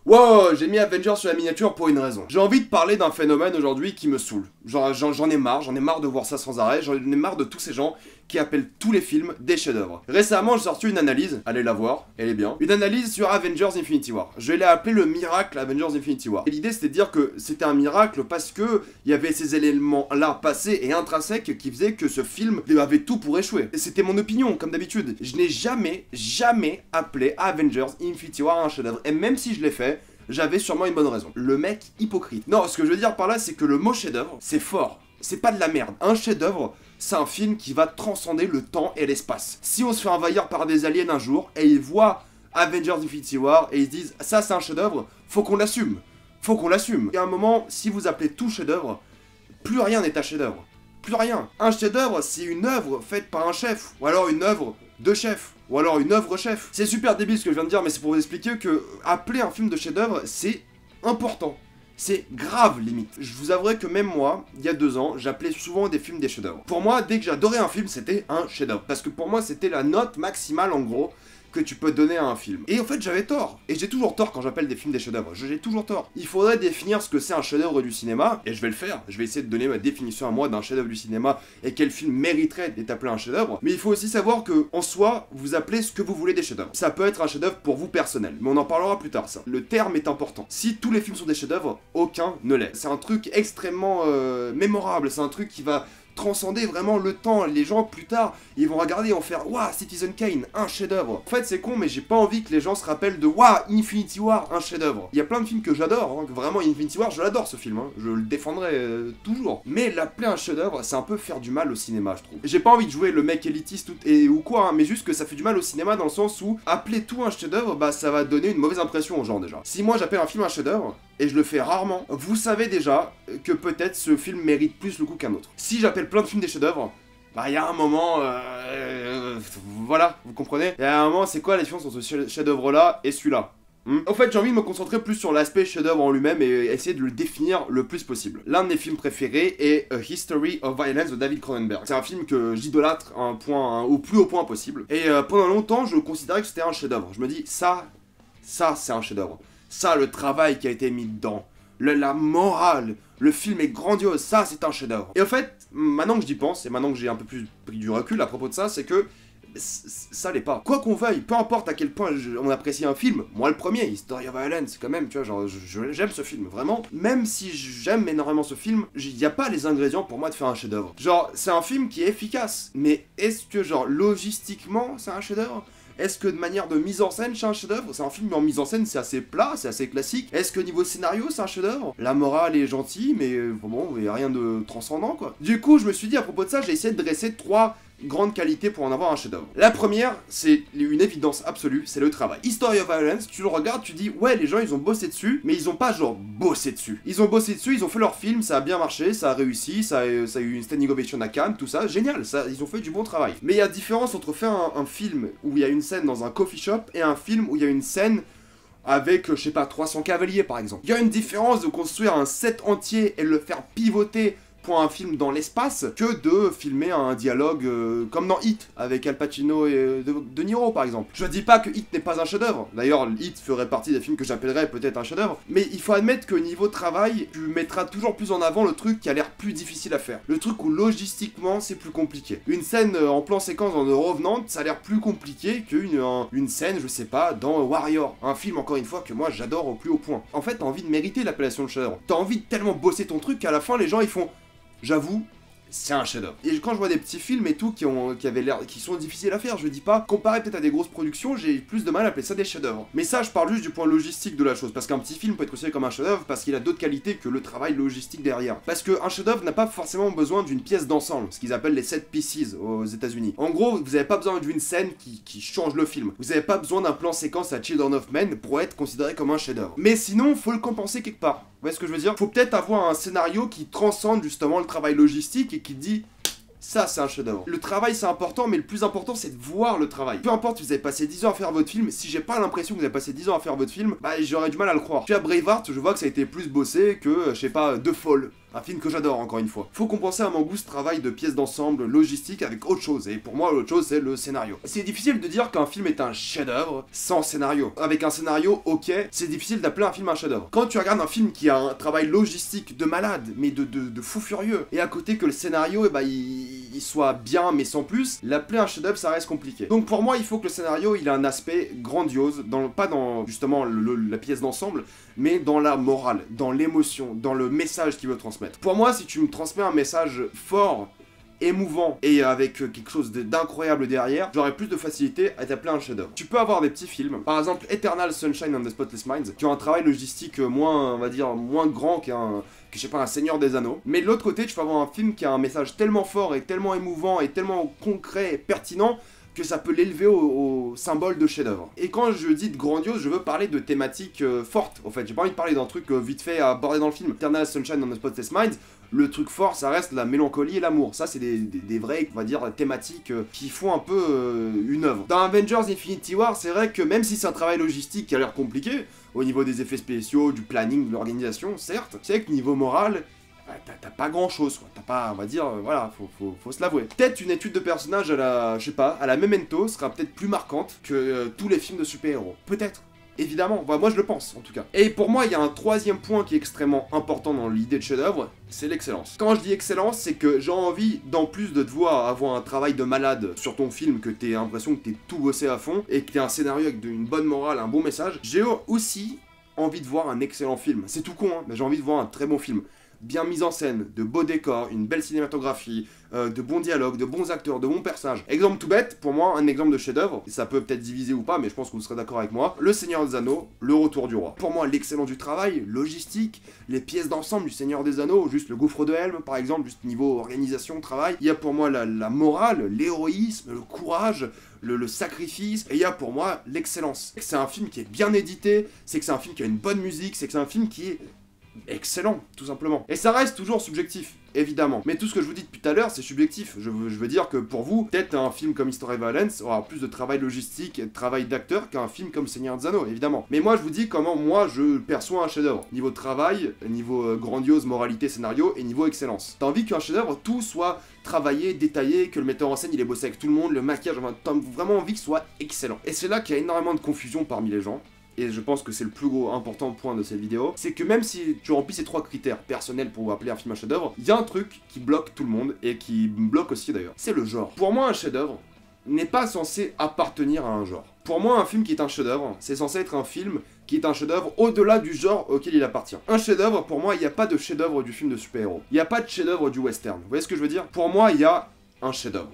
Wow, j'ai mis Avengers sur la miniature pour une raison. J'ai envie de parler d'un phénomène aujourd'hui qui me saoule. Genre, j'en ai marre de voir ça sans arrêt, j'en ai marre de tous ces gens qui appellent tous les films des chefs-d'œuvre. Récemment, j'ai sorti une analyse, allez la voir, elle est bien. Une analyse sur Avengers Infinity War. Je l'ai appelé le miracle Avengers Infinity War. Et l'idée c'était de dire que c'était un miracle parce que il y avait ces éléments-là passés et intrinsèques qui faisaient que ce film avait tout pour échouer. Et c'était mon opinion, comme d'habitude. Je n'ai jamais appelé Avengers Infinity War un chef-d'œuvre. Et même si je l'ai fait, j'avais sûrement une bonne raison. Le mec hypocrite. Non, ce que je veux dire par là, c'est que le mot chef-d'œuvre, c'est fort. C'est pas de la merde. Un chef-d'œuvre, c'est un film qui va transcender le temps et l'espace. Si on se fait envahir par des aliens un jour, et ils voient Avengers Infinity War, et ils se disent, ça c'est un chef-d'œuvre, faut qu'on l'assume. Faut qu'on l'assume. Et à un moment, si vous appelez tout chef-d'œuvre, plus rien n'est un chef-d'œuvre. Plus rien. Un chef-d'œuvre, c'est une œuvre faite par un chef, ou alors une œuvre de chef, ou alors une œuvre chef. C'est super débile ce que je viens de dire, mais c'est pour vous expliquer que appeler un film de chef-d'œuvre, c'est important. C'est grave limite. Je vous avouerai que même moi, il y a 2 ans, j'appelais souvent des films des chefs-d'œuvre. Pour moi, dès que j'adorais un film, c'était un chef-d'œuvre. Parce que pour moi, c'était la note maximale en gros que tu peux donner à un film. Et en fait, j'avais tort. Et j'ai toujours tort quand j'appelle des films des chefs-d'œuvre. J'ai toujours tort. Il faudrait définir ce que c'est un chef-d'œuvre du cinéma, et je vais le faire. Je vais essayer de donner ma définition à moi d'un chef-d'œuvre du cinéma et quel film mériterait d'être appelé un chef-d'œuvre. Mais il faut aussi savoir que, en soi, vous appelez ce que vous voulez des chefs-d'œuvre. Ça peut être un chef-d'œuvre pour vous personnel, mais on en parlera plus tard, ça. Le terme est important. Si tous les films sont des chefs-d'œuvre, aucun ne l'est. C'est un truc extrêmement mémorable. C'est un truc qui va transcender vraiment le temps. Les gens plus tard ils vont regarder et vont faire waouh, Citizen Kane, un chef-d'œuvre. En fait c'est con, mais j'ai pas envie que les gens se rappellent de waouh, Infinity War, un chef-d'œuvre. Il y a plein de films que j'adore, hein, vraiment Infinity War je l'adore ce film, hein. Je le défendrai toujours. Mais l'appeler un chef-d'œuvre c'est un peu faire du mal au cinéma je trouve. J'ai pas envie de jouer le mec élitiste ou quoi, hein, mais juste que ça fait du mal au cinéma dans le sens où appeler tout un chef-d'œuvre bah ça va donner une mauvaise impression aux gens déjà. Si moi j'appelle un film un chef-d'œuvre, et je le fais rarement, vous savez déjà que peut-être ce film mérite plus le coup qu'un autre. Si j'appelle plein de films des chefs-d'œuvre, bah il y a un moment, voilà, vous comprenez. Il y a un moment, c'est quoi la différence entre ce chef-d'œuvre là et celui-là? En fait, j'ai envie de me concentrer plus sur l'aspect chef-d'œuvre en lui-même et essayer de le définir le plus possible. L'un de mes films préférés est A History of Violence de David Cronenberg. C'est un film que j'idolâtre à un point, au plus haut point possible. Et pendant longtemps, je considérais que c'était un chef-d'œuvre. Je me dis, ça c'est un chef-d'œuvre. Ça, le travail qui a été mis dedans, la morale, le film est grandiose, ça c'est un chef-d'œuvre. Et en fait, maintenant que j'y pense, et maintenant que j'ai un peu plus pris du recul à propos de ça, c'est que ça l'est pas. Quoi qu'on veuille, peu importe à quel point on apprécie un film, moi le premier, History of Violence, quand même, tu vois, genre, j'aime ce film, vraiment. Même si j'aime énormément ce film, il n'y a pas les ingrédients pour moi de faire un chef-d'œuvre. Genre, c'est un film qui est efficace, mais est-ce que, genre, logistiquement, c'est un chef-d'œuvre ? Est-ce que de manière de mise en scène, c'est un chef-d'œuvre? C'est un film en mise en scène, c'est assez plat, c'est assez classique. Est-ce que niveau scénario, c'est un chef-d'œuvre? La morale est gentille, mais bon, il n'y a rien de transcendant, quoi. Du coup, je me suis dit, à propos de ça, j'ai essayé de dresser 3 grandes qualités pour en avoir un chef-d'œuvre. La première, c'est une évidence absolue, c'est le travail. History of Violence, tu le regardes, tu dis, ouais, les gens, ils ont bossé dessus, mais ils ont pas, genre, bossé dessus. Ils ont bossé dessus, ils ont fait leur film, ça a bien marché, ça a réussi, ça a eu une standing ovation à Cannes, tout ça, génial, ça, ils ont fait du bon travail. Mais il y a différence entre faire un film où il y a une scène dans un coffee shop et un film où il y a une scène avec, je sais pas, 300 cavaliers, par exemple. Il y a une différence de construire un set entier et le faire pivoter pour un film dans l'espace que de filmer un dialogue comme dans Hit avec Al Pacino et De Niro par exemple. Je dis pas que Hit n'est pas un chef-d'œuvre. D'ailleurs, Hit ferait partie des films que j'appellerais peut-être un chef-d'œuvre. Mais il faut admettre que niveau travail, tu mettras toujours plus en avant le truc qui a l'air plus difficile à faire. Le truc où logistiquement c'est plus compliqué. Une scène en plan séquence dans The Revenant, ça a l'air plus compliqué qu'une scène, je sais pas, dans Warrior. Un film encore une fois que moi j'adore au plus haut point. En fait, t'as envie de mériter l'appellation de chef-d'œuvre. T'as envie de tellement bosser ton truc qu'à la fin les gens ils font. J'avoue, c'est un chef-d'œuvre. Et quand je vois des petits films et tout qui sont difficiles à faire, je dis pas, comparé peut-être à des grosses productions, j'ai plus de mal à appeler ça des chefs-d'œuvre. Mais ça, je parle juste du point logistique de la chose, parce qu'un petit film peut être considéré comme un chef-d'œuvre parce qu'il a d'autres qualités que le travail logistique derrière. Parce qu'un chef-d'œuvre n'a pas forcément besoin d'une pièce d'ensemble, ce qu'ils appellent les set pieces aux États-Unis. En gros, vous avez pas besoin d'une scène qui change le film. Vous avez pas besoin d'un plan séquence à Children of Men pour être considéré comme un chef-d'œuvre. Mais sinon, faut le compenser quelque part. Vous voyez ce que je veux dire? Faut peut-être avoir un scénario qui transcende justement le travail logistique et qui dit ça c'est un chef-d'œuvre. Le travail c'est important, mais le plus important c'est de voir le travail. Peu importe si vous avez passé 10 ans à faire votre film, si j'ai pas l'impression que vous avez passé 10 ans à faire votre film, bah j'aurais du mal à le croire. Puis à Braveheart, je vois que ça a été plus bossé que, je sais pas, The Fall. Un film que j'adore, encore une fois. Faut compenser à mon goût ce travail de pièces d'ensemble, logistique, avec autre chose. Et pour moi, l'autre chose, c'est le scénario. C'est difficile de dire qu'un film est un chef-d'œuvre sans scénario. Avec un scénario, ok, c'est difficile d'appeler un film un chef-d'œuvre. Quand tu regardes un film qui a un travail logistique de malade, mais de fou furieux, et à côté que le scénario, eh ben, il soit bien, mais sans plus, l'appeler un chef-d'œuvre, ça reste compliqué. Donc pour moi, il faut que le scénario, il a un aspect grandiose, pas dans, justement, la pièce d'ensemble, mais dans la morale, dans l'émotion, dans le message qu'il veut transmettre. Pour moi, si tu me transmets un message fort, émouvant et avec quelque chose d'incroyable derrière, j'aurais plus de facilité à t'appeler un chef-d'œuvre. Tu peux avoir des petits films, par exemple Eternal Sunshine of the Spotless Minds, qui ont un travail logistique moins, on va dire, moins grand je sais pas, un Seigneur des Anneaux. Mais de l'autre côté, tu peux avoir un film qui a un message tellement fort et tellement émouvant et tellement concret et pertinent que ça peut l'élever au symbole de chef-d'œuvre. Et quand je dis de grandiose, je veux parler de thématiques fortes, en fait. J'ai pas envie de parler d'un truc vite fait à aborder dans le film. Eternal Sunshine of the Spotless Minds, le truc fort, ça reste la mélancolie et l'amour. Ça, c'est des vraies, on va dire, thématiques qui font un peu une œuvre. Dans Avengers Infinity War, c'est vrai que même si c'est un travail logistique qui a l'air compliqué, au niveau des effets spéciaux, du planning, de l'organisation, certes, c'est que niveau moral, t'as pas grand chose, quoi. T'as pas, on va dire, voilà, faut se l'avouer. Peut-être une étude de personnage à la, je sais pas, à la Memento sera peut-être plus marquante que tous les films de super-héros. Peut-être. Évidemment, bah, moi je le pense en tout cas. Et pour moi, il y a un troisième point qui est extrêmement important dans l'idée de chef-d'œuvre, c'est l'excellence. Quand je dis excellence, c'est que j'ai envie, d'en plus de te voir avoir un travail de malade sur ton film, que t'aies l'impression que t'es tout bossé à fond, et que t'aies un scénario avec une bonne morale, un bon message, j'ai aussi envie de voir un excellent film. C'est tout con, hein, mais j'ai envie de voir un très bon film. Bien mis en scène, de beaux décors, une belle cinématographie, de bons dialogues, de bons acteurs, de bons personnages. Exemple tout bête, pour moi, un exemple de chef-d'œuvre, et ça peut peut-être diviser ou pas, mais je pense que vous serez d'accord avec moi, Le Seigneur des Anneaux, Le Retour du Roi. Pour moi, l'excellence du travail, logistique, les pièces d'ensemble du Seigneur des Anneaux, juste le gouffre de Helm, par exemple, juste niveau organisation, travail. Il y a pour moi la morale, l'héroïsme, le courage, le sacrifice, et il y a pour moi l'excellence. C'est un film qui est bien édité, c'est que c'est un film qui a une bonne musique, c'est que c'est un film qui est excellent, tout simplement. Et ça reste toujours subjectif, évidemment. Mais tout ce que je vous dis depuis tout à l'heure, c'est subjectif. Je veux dire que pour vous, peut-être un film comme History Violence aura plus de travail logistique et de travail d'acteur qu'un film comme Seigneur des Anneaux, évidemment. Mais moi, je vous dis comment moi, je perçois un chef-d'œuvre. Niveau travail, niveau grandiose, moralité, scénario, et niveau excellence. T'as envie qu'un chef-d'œuvre, tout soit travaillé, détaillé, que le metteur en scène, il ait bossé avec tout le monde, le maquillage, enfin, t'as vraiment envie que ce soit excellent. Et c'est là qu'il y a énormément de confusion parmi les gens. Et je pense que c'est le plus gros important point de cette vidéo, c'est que même si tu remplis ces trois critères personnels pour appeler un film un chef-d'œuvre, il y a un truc qui bloque tout le monde, et qui me bloque aussi d'ailleurs, c'est le genre. Pour moi, un chef-d'œuvre n'est pas censé appartenir à un genre. Pour moi, un film qui est un chef-d'œuvre, c'est censé être un film qui est un chef-d'œuvre au-delà du genre auquel il appartient. Un chef-d'œuvre, pour moi, il n'y a pas de chef-d'œuvre du film de super-héros. Il n'y a pas de chef-d'œuvre du western. Vous voyez ce que je veux dire? Pour moi, il y a un chef-d'œuvre.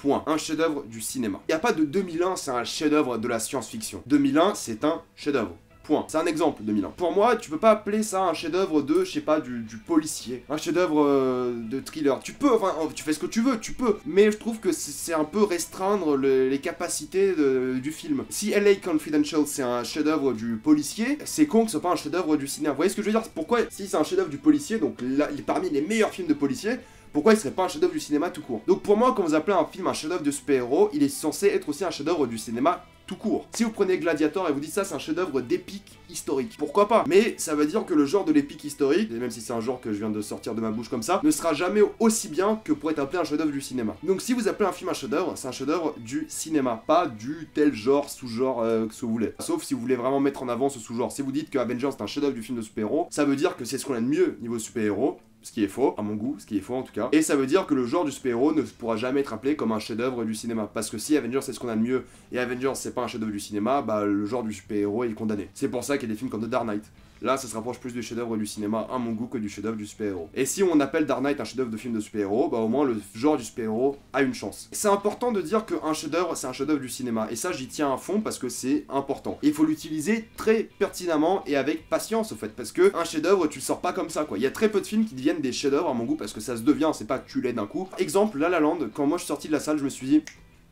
Point. Un chef-d'œuvre du cinéma. Il n'y a pas de 2001, c'est un chef-d'œuvre de la science-fiction. 2001, c'est un chef-d'œuvre. Point. C'est un exemple, 2001. Pour moi, tu peux pas appeler ça un chef-d'œuvre de, je sais pas, du policier. Un chef-d'œuvre de thriller. Tu peux, enfin, tu fais ce que tu veux, tu peux. Mais je trouve que c'est un peu restreindre les capacités du film. Si LA Confidential, c'est un chef-d'œuvre du policier, c'est con que ce soit pas un chef-d'œuvre du cinéma. Vous voyez ce que je veux dire? Pourquoi, si c'est un chef-d'œuvre du policier, donc là, parmi les meilleurs films de policiers, pourquoi il serait pas un chef-d'œuvre du cinéma tout court? Donc pour moi, quand vous appelez un film un chef-d'œuvre de super-héros, il est censé être aussi un chef-d'œuvre du cinéma tout court. Si vous prenez Gladiator et vous dites ça, c'est un chef-d'œuvre d'épique historique. Pourquoi pas? Mais ça veut dire que le genre de l'épique historique, et même si c'est un genre que je viens de sortir de ma bouche comme ça, ne sera jamais aussi bien que pour être appelé un chef-d'œuvre du cinéma. Donc si vous appelez un film un chef-d'œuvre, c'est un chef-d'œuvre du cinéma, pas du tel genre, sous-genre que vous voulez. Sauf si vous voulez vraiment mettre en avant ce sous-genre. Si vous dites que Avengers c'est un chef-d'œuvre du film de super-héros, ça veut dire que c'est ce qu'on a de mieux niveau super-héros. Ce qui est faux, à mon goût, ce qui est faux en tout cas. Et ça veut dire que le genre du super-héros ne pourra jamais être appelé comme un chef-d'œuvre du cinéma. Parce que si Avengers c'est ce qu'on a de mieux, et Avengers c'est pas un chef-d'œuvre du cinéma, bah le genre du super-héros est condamné. C'est pour ça qu'il y a des films comme The Dark Knight. Là, ça se rapproche plus du chef-d'œuvre du cinéma, à mon goût, que du chef-d'œuvre du super-héros. Et si on appelle Dark Knight un chef-d'œuvre de film de super-héros, bah au moins le genre du super-héros a une chance. C'est important de dire qu'un chef-d'œuvre, c'est un chef-d'œuvre du cinéma. Et ça, j'y tiens à fond parce que c'est important. Et il faut l'utiliser très pertinemment et avec patience, au fait. Parce que un chef-d'œuvre, tu le sors pas comme ça, quoi. Il y a très peu de films qui deviennent des chefs-d'œuvre, à mon goût, parce que ça se devient, c'est pas tu l'es d'un coup. Exemple, La La Land, quand moi je suis sorti de la salle, je me suis dit,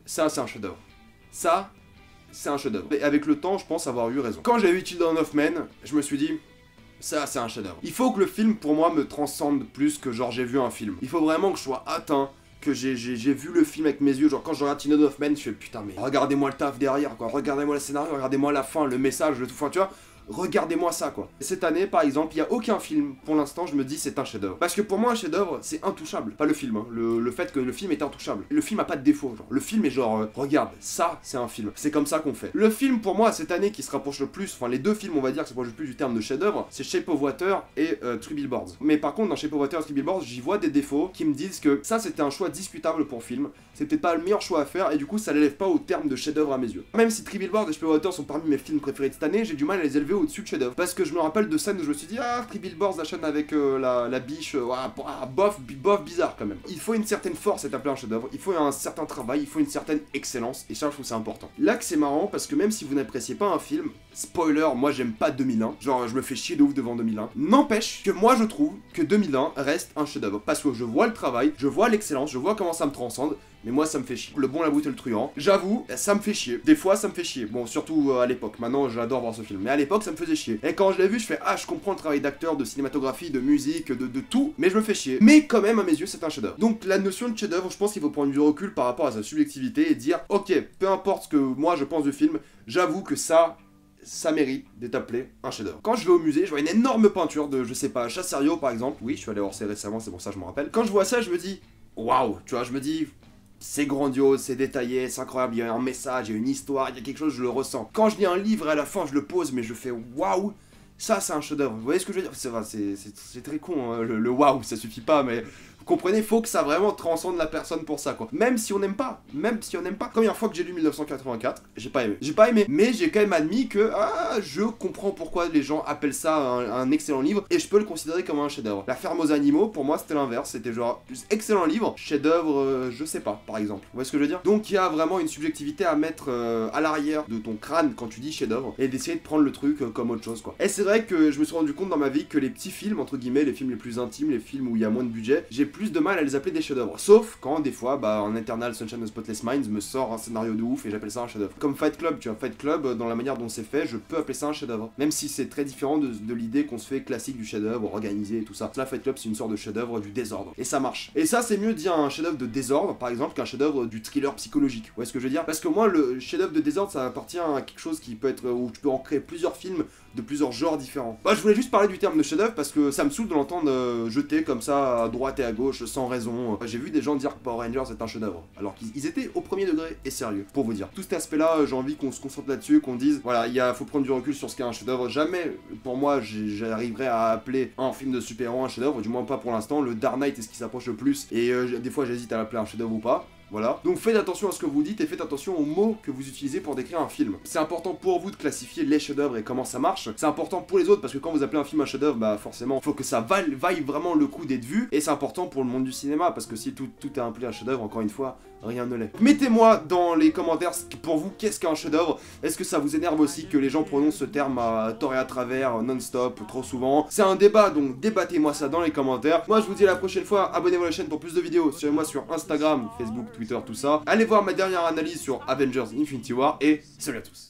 ça, c'est un chef-d'œuvre. Ça, c'est un chef-d'œuvre. Et avec le temps, je pense avoir eu raison. Quand j'ai vu Children of Men, je me suis dit, ça, c'est un chef-d'œuvre. Il faut que le film, pour moi, me transcende plus que genre j'ai vu un film. Il faut vraiment que je sois atteint, que j'ai vu le film avec mes yeux. Genre quand je regarde Children of Men, je fais putain, mais regardez-moi le taf derrière, quoi. Regardez-moi le scénario, regardez-moi la fin, le message, le tout. Enfin, tu vois, regardez-moi ça quoi. Cette année par exemple, il y a aucun film pour l'instant je me dis c'est un chef-d'œuvre. Parce que pour moi un chef-d'œuvre c'est intouchable, pas le film, hein. Le fait que le film est intouchable. Le film a pas de défaut, genre. Le film est genre, regarde, ça c'est un film. C'est comme ça qu'on fait. Le film pour moi cette année qui se rapproche le plus, enfin les deux films on va dire qui se rapprochent le plus du terme de chef-d'œuvre, c'est Shape of Water et Three Billboards. Mais par contre dans Shape of Water et Three Billboards, j'y vois des défauts qui me disent que ça c'était un choix discutable pour film. C'est peut-être pas le meilleur choix à faire et du coup ça l'élève pas au terme de chef-d'œuvre à mes yeux. Même si Three Billboards et Shape of Water sont parmi mes films préférés de cette année, j'ai du mal à les élever au-dessus de chef-d'œuvre. Parce que je me rappelle de scènes où je me suis dit ah Three Billboards, la chaîne avec la biche, bof bizarre quand même. Il faut une certaine force à appeler un chef-d'œuvre, il faut un certain travail, il faut une certaine excellence et ça je trouve c'est important. Là que c'est marrant parce que même si vous n'appréciez pas un film, spoiler, moi j'aime pas 2001, genre je me fais chier de ouf devant 2001. N'empêche que moi je trouve que 2001 reste un chef-d'œuvre parce que je vois le travail, je vois l'excellence, je vois comment ça me transcende. Mais moi ça me fait chier. Le bon, la brute et le truand. J'avoue, ça me fait chier. Des fois ça me fait chier. Bon, surtout à l'époque. Maintenant j'adore voir ce film. Mais à l'époque ça me faisait chier. Et quand je l'ai vu, je fais ah, je comprends le travail d'acteur, de cinématographie, de musique, de tout. Mais je me fais chier. Mais quand même, à mes yeux, c'est un chef-d'œuvre. Donc la notion de chef-d'œuvre, je pense qu'il faut prendre du recul par rapport à sa subjectivité et dire ok, peu importe ce que moi je pense du film, j'avoue que ça mérite d'être appelé un chef-d'œuvre. Quand je vais au musée, je vois une énorme peinture de, je sais pas, Chasserio par exemple. Oui, je suis allé voir ça récemment, c'est pour ça que je me rappelle. Quand je vois ça, je me dis waouh, tu vois, je me dis c'est grandiose, c'est détaillé, c'est incroyable, il y a un message, il y a une histoire, il y a quelque chose, je le ressens. Quand je lis un livre à la fin, je le pose, mais je fais waouh, ça c'est un chef-d'œuvre. Vous voyez ce que je veux dire? C'est très con, hein, le waouh, ça suffit pas, mais vous comprenez, faut que ça vraiment transcende la personne pour ça, quoi. Même si on n'aime pas, Première fois que j'ai lu 1984, j'ai pas aimé, mais j'ai quand même admis que, je comprends pourquoi les gens appellent ça un excellent livre, et je peux le considérer comme un chef-d'œuvre. La ferme aux animaux, pour moi, c'était l'inverse, c'était genre, excellent livre, chef-d'œuvre, je sais pas, par exemple. Vous voyez ce que je veux dire? Donc il y a vraiment une subjectivité à mettre à l'arrière de ton crâne quand tu dis chef-d'œuvre, et d'essayer de prendre le truc comme autre chose, quoi. Et c'est vrai que je me suis rendu compte dans ma vie que les petits films, entre guillemets, les films les plus intimes, les films où il y a moins de budget, j'ai plus de mal à les appeler des chefs-d'œuvre. Sauf quand, des fois, en Eternal Sunshine of the Spotless Minds me sort un scénario de ouf et j'appelle ça un chef-d'œuvre. Comme Fight Club, tu vois, Fight Club, dans la manière dont c'est fait, je peux appeler ça un chef-d'œuvre. Même si c'est très différent de l'idée qu'on se fait classique du chef-d'œuvre, organisé et tout ça. Là, Fight Club, c'est une sorte de chef-d'œuvre du désordre. Et ça marche. Et ça, c'est mieux de dire un chef-d'œuvre de désordre, par exemple, qu'un chef-d'œuvre du thriller psychologique. Vous voyez ce que je veux dire? Parce que moi, le chef-d'œuvre de désordre, ça appartient à quelque chose qui peut être, où tu peux en créer plusieurs films de plusieurs genres différents. Bah, je voulais juste parler du terme de chef-d'œuvre parce que ça me saoule de l'entendre jeter comme ça à droite et à gauche sans raison. J'ai vu des gens dire que Power Rangers est un chef-d'œuvre, alors qu'ils étaient au premier degré et sérieux, pour vous dire. Tout cet aspect-là, j'ai envie qu'on se concentre là-dessus, qu'on dise, voilà, faut prendre du recul sur ce qu'est un chef-d'œuvre. Jamais, pour moi, j'arriverai à appeler un film de super-héros un chef-d'œuvre, du moins pas pour l'instant. Le Dark Knight est ce qui s'approche le plus, et des fois j'hésite à l'appeler un chef-d'œuvre ou pas. Voilà. Donc faites attention à ce que vous dites et faites attention aux mots que vous utilisez pour décrire un film. C'est important pour vous de classifier les chefs-d'œuvre et comment ça marche. C'est important pour les autres parce que quand vous appelez un film un chef-d'œuvre, bah forcément, faut que ça vaille vraiment le coup d'être vu. Et c'est important pour le monde du cinéma parce que si tout est appelé un chef-d'œuvre, encore une fois, rien ne l'est. Mettez-moi dans les commentaires pour vous qu'est-ce qu'un chef-d'œuvre. Est-ce que ça vous énerve aussi que les gens prononcent ce terme à tort et à travers, non-stop, trop souvent? C'est un débat, donc débattez-moi ça dans les commentaires. Moi je vous dis à la prochaine fois, abonnez-vous à la chaîne pour plus de vidéos. Suivez-moi sur Instagram, Facebook, Twitter, tout ça. Allez voir ma dernière analyse sur Avengers Infinity War et salut à tous.